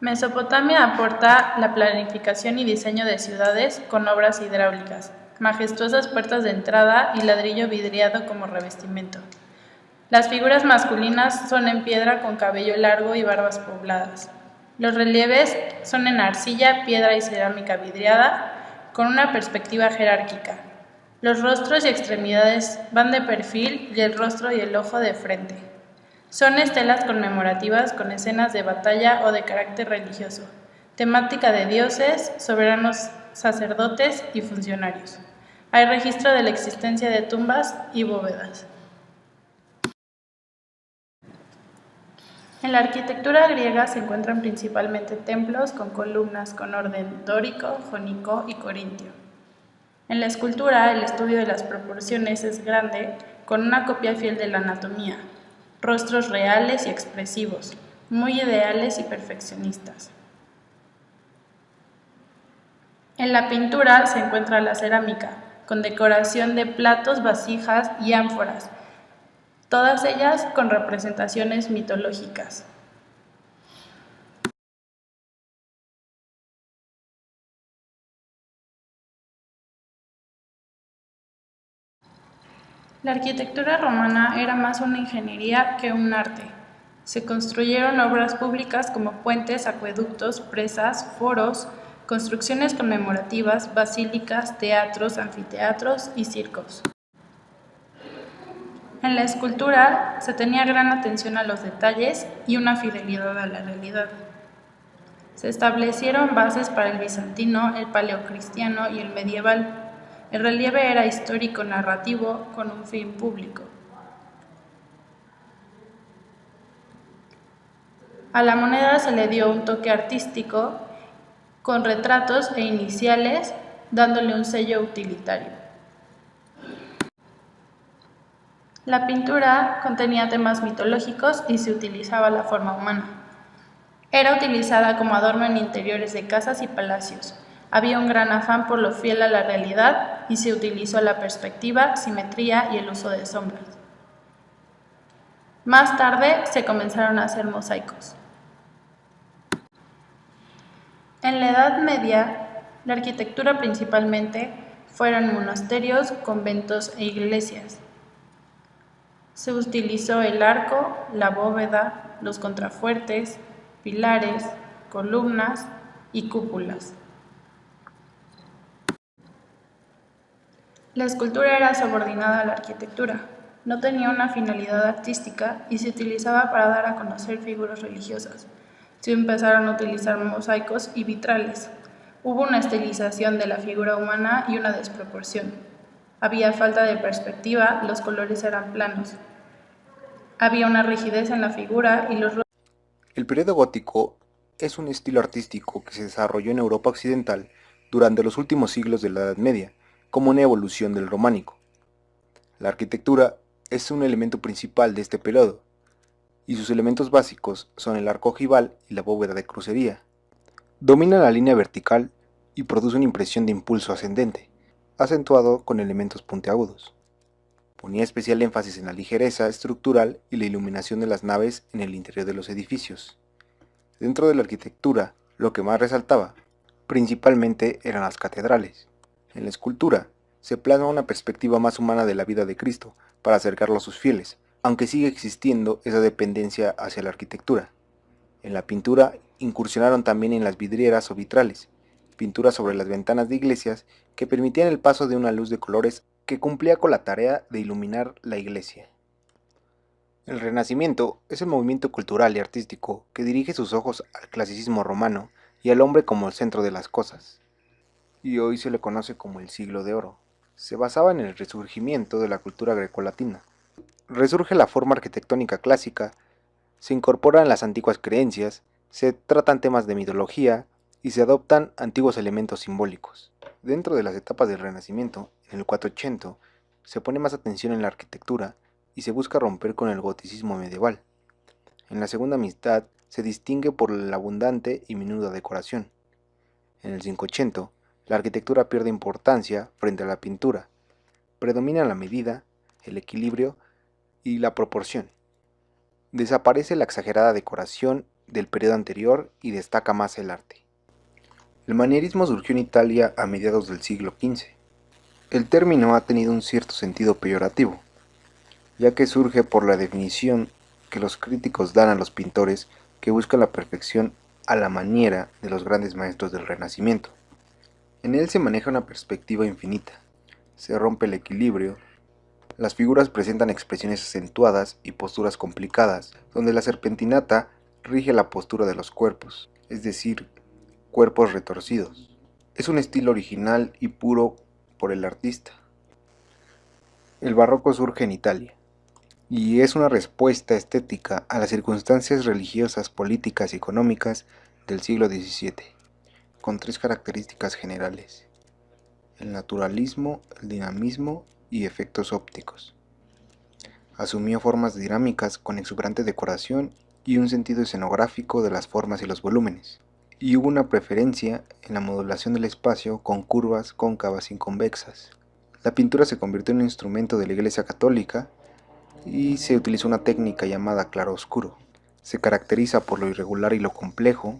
Mesopotamia aporta la planificación y diseño de ciudades con obras hidráulicas, majestuosas puertas de entrada y ladrillo vidriado como revestimiento. Las figuras masculinas son en piedra con cabello largo y barbas pobladas. Los relieves son en arcilla, piedra y cerámica vidriada, con una perspectiva jerárquica. Los rostros y extremidades van de perfil y el rostro y el ojo de frente. Son estelas conmemorativas con escenas de batalla o de carácter religioso, temática de dioses, soberanos, sacerdotes y funcionarios. Hay registro de la existencia de tumbas y bóvedas. En la arquitectura griega se encuentran principalmente templos con columnas con orden dórico, jónico y corintio. En la escultura, el estudio de las proporciones es grande, con una copia fiel de la anatomía, rostros reales y expresivos, muy ideales y perfeccionistas. En la pintura se encuentra la cerámica, con decoración de platos, vasijas y ánforas, todas ellas con representaciones mitológicas. La arquitectura romana era más una ingeniería que un arte. Se construyeron obras públicas como puentes, acueductos, presas, foros, construcciones conmemorativas, basílicas, teatros, anfiteatros y circos. En la escultura se tenía gran atención a los detalles y una fidelidad a la realidad. Se establecieron bases para el bizantino, el paleocristiano y el medieval. El relieve era histórico narrativo con un fin público. A la moneda se le dio un toque artístico con retratos e iniciales, dándole un sello utilitario. La pintura contenía temas mitológicos y se utilizaba la forma humana. Era utilizada como adorno en interiores de casas y palacios. Había un gran afán por lo fiel a la realidad y se utilizó la perspectiva, simetría y el uso de sombras. Más tarde se comenzaron a hacer mosaicos. En la Edad Media, la arquitectura principalmente fueron monasterios, conventos e iglesias. Se utilizó el arco, la bóveda, los contrafuertes, pilares, columnas y cúpulas. La escultura era subordinada a la arquitectura, no tenía una finalidad artística y se utilizaba para dar a conocer figuras religiosas. Se empezaron a utilizar mosaicos y vitrales. Hubo una estilización de la figura humana y una desproporción. Había falta de perspectiva, los colores eran planos. Había una rigidez en la figura y los... El periodo gótico es un estilo artístico que se desarrolló en Europa occidental durante los últimos siglos de la Edad Media, como una evolución del románico. La arquitectura es un elemento principal de este periodo, y sus elementos básicos son el arco ojival y la bóveda de crucería. Domina la línea vertical y produce una impresión de impulso ascendente, acentuado con elementos puntiagudos. Ponía especial énfasis en la ligereza estructural y la iluminación de las naves en el interior de los edificios. Dentro de la arquitectura, lo que más resaltaba, principalmente eran las catedrales. En la escultura, se plasma una perspectiva más humana de la vida de Cristo para acercarlo a sus fieles, aunque sigue existiendo esa dependencia hacia la arquitectura. En la pintura incursionaron también en las vidrieras o vitrales, pinturas sobre las ventanas de iglesias que permitían el paso de una luz de colores que cumplía con la tarea de iluminar la iglesia. El Renacimiento es el movimiento cultural y artístico que dirige sus ojos al clasicismo romano y al hombre como el centro de las cosas, y hoy se le conoce como el Siglo de Oro. Se basaba en el resurgimiento de la cultura grecolatina. Resurge la forma arquitectónica clásica, se incorporan las antiguas creencias, se tratan temas de mitología y se adoptan antiguos elementos simbólicos. Dentro de las etapas del Renacimiento, en el 480, se pone más atención en la arquitectura y se busca romper con el goticismo medieval. En la segunda mitad se distingue por la abundante y menuda decoración. En el 580, la arquitectura pierde importancia frente a la pintura. Predomina la medida, el equilibrio y la proporción. Desaparece la exagerada decoración del periodo anterior y destaca más el arte. El manierismo surgió en Italia a mediados del siglo XV. El término ha tenido un cierto sentido peyorativo, ya que surge por la definición que los críticos dan a los pintores que buscan la perfección a la maniera de los grandes maestros del Renacimiento. En él se maneja una perspectiva infinita, se rompe el equilibrio, las figuras presentan expresiones acentuadas y posturas complicadas, donde la serpentinata rige la postura de los cuerpos, es decir, cuerpos retorcidos. Es un estilo original y puro por el artista. El barroco surge en Italia, y es una respuesta estética a las circunstancias religiosas, políticas y económicas del siglo XVII, con tres características generales: el naturalismo, el dinamismo y efectos ópticos. Asumió formas dinámicas con exuberante decoración y un sentido escenográfico de las formas y los volúmenes, y hubo una preferencia en la modulación del espacio con curvas cóncavas y convexas. La pintura se convirtió en un instrumento de la Iglesia Católica y se utilizó una técnica llamada claroscuro. Se caracteriza por lo irregular y lo complejo.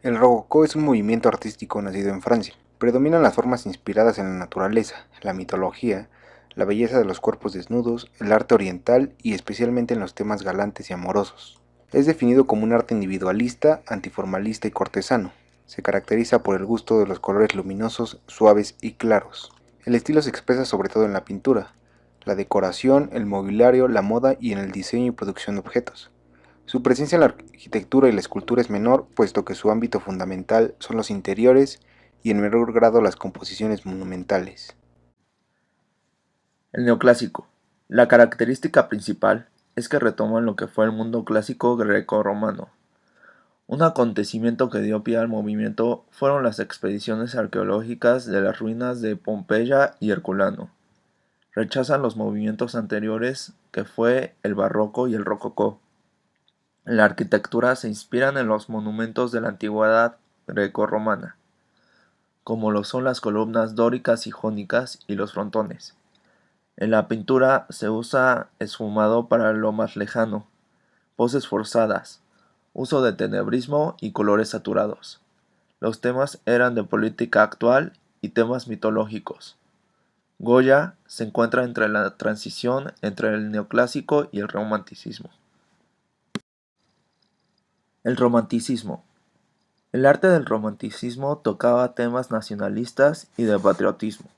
El rococó es un movimiento artístico nacido en Francia. Predominan las formas inspiradas en la naturaleza, la mitología, la belleza de los cuerpos desnudos, el arte oriental y especialmente en los temas galantes y amorosos. Es definido como un arte individualista, antiformalista y cortesano. Se caracteriza por el gusto de los colores luminosos, suaves y claros. El estilo se expresa sobre todo en la pintura, la decoración, el mobiliario, la moda y en el diseño y producción de objetos. Su presencia en la arquitectura y la escultura es menor, puesto que su ámbito fundamental son los interiores y en menor grado las composiciones monumentales. El neoclásico. La característica principal es que retoman lo que fue el mundo clásico greco-romano. Un acontecimiento que dio pie al movimiento fueron las expediciones arqueológicas de las ruinas de Pompeya y Herculano. Rechazan los movimientos anteriores que fue el barroco y el rococó. En la arquitectura se inspiran en los monumentos de la antigüedad greco-romana, como lo son las columnas dóricas y jónicas y los frontones. En la pintura se usa esfumado para lo más lejano, poses forzadas, uso de tenebrismo y colores saturados. Los temas eran de política actual y temas mitológicos. Goya se encuentra entre la transición entre el neoclásico y el romanticismo. El romanticismo. El arte del romanticismo tocaba temas nacionalistas y de patriotismo.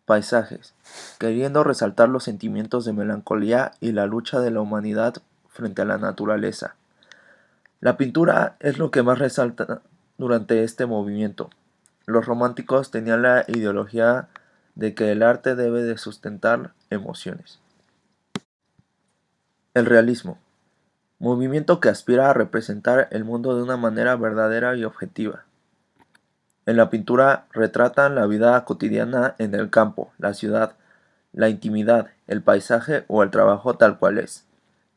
Paisajes, queriendo resaltar los sentimientos de melancolía y la lucha de la humanidad frente a la naturaleza. La pintura es lo que más resalta durante este movimiento. Los románticos tenían la ideología de que el arte debe de sustentar emociones. El realismo, movimiento que aspira a representar el mundo de una manera verdadera y objetiva. En la pintura retratan la vida cotidiana en el campo, la ciudad, la intimidad, el paisaje o el trabajo tal cual es,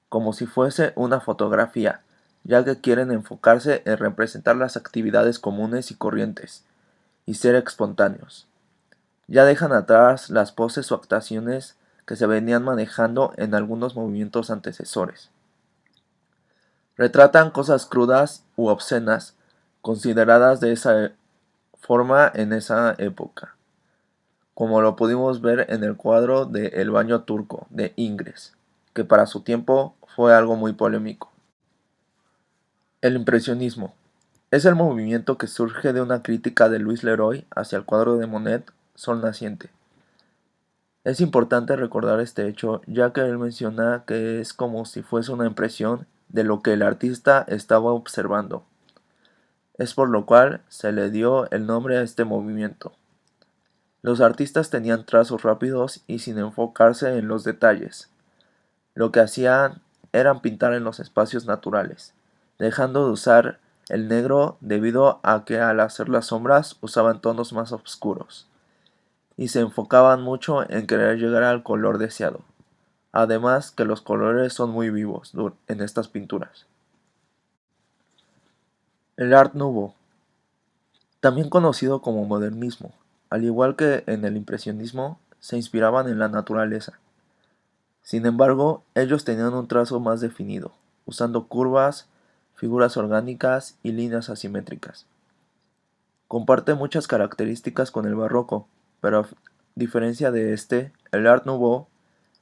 como si fuese una fotografía, ya que quieren enfocarse en representar las actividades comunes y corrientes, y ser espontáneos. Ya dejan atrás las poses o actuaciones que se venían manejando en algunos movimientos antecesores. Retratan cosas crudas u obscenas, consideradas de esa forma en esa época, como lo pudimos ver en el cuadro de El baño turco de Ingres, que para su tiempo fue algo muy polémico. El impresionismo es el movimiento que surge de una crítica de Louis Leroy hacia el cuadro de Monet, Sol naciente. Es importante recordar este hecho, ya que él menciona que es como si fuese una impresión de lo que el artista estaba observando. Es por lo cual se le dio el nombre a este movimiento. Los artistas tenían trazos rápidos y sin enfocarse en los detalles. Lo que hacían era pintar en los espacios naturales, dejando de usar el negro debido a que al hacer las sombras usaban tonos más oscuros, y se enfocaban mucho en querer llegar al color deseado. Además que los colores son muy vivos en estas pinturas. El Art Nouveau, también conocido como modernismo, al igual que en el impresionismo, se inspiraban en la naturaleza. Sin embargo, ellos tenían un trazo más definido, usando curvas, figuras orgánicas y líneas asimétricas. Comparte muchas características con el barroco, pero a diferencia de este, el Art Nouveau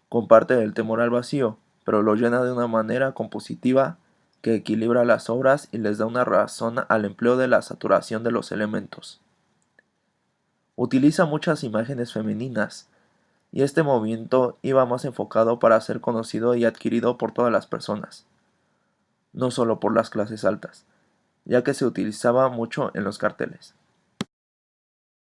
comparte el temor al vacío, pero lo llena de una manera compositiva que equilibra las obras y les da una razón al empleo de la saturación de los elementos. Utiliza muchas imágenes femeninas, y este movimiento iba más enfocado para ser conocido y adquirido por todas las personas, no solo por las clases altas, ya que se utilizaba mucho en los carteles.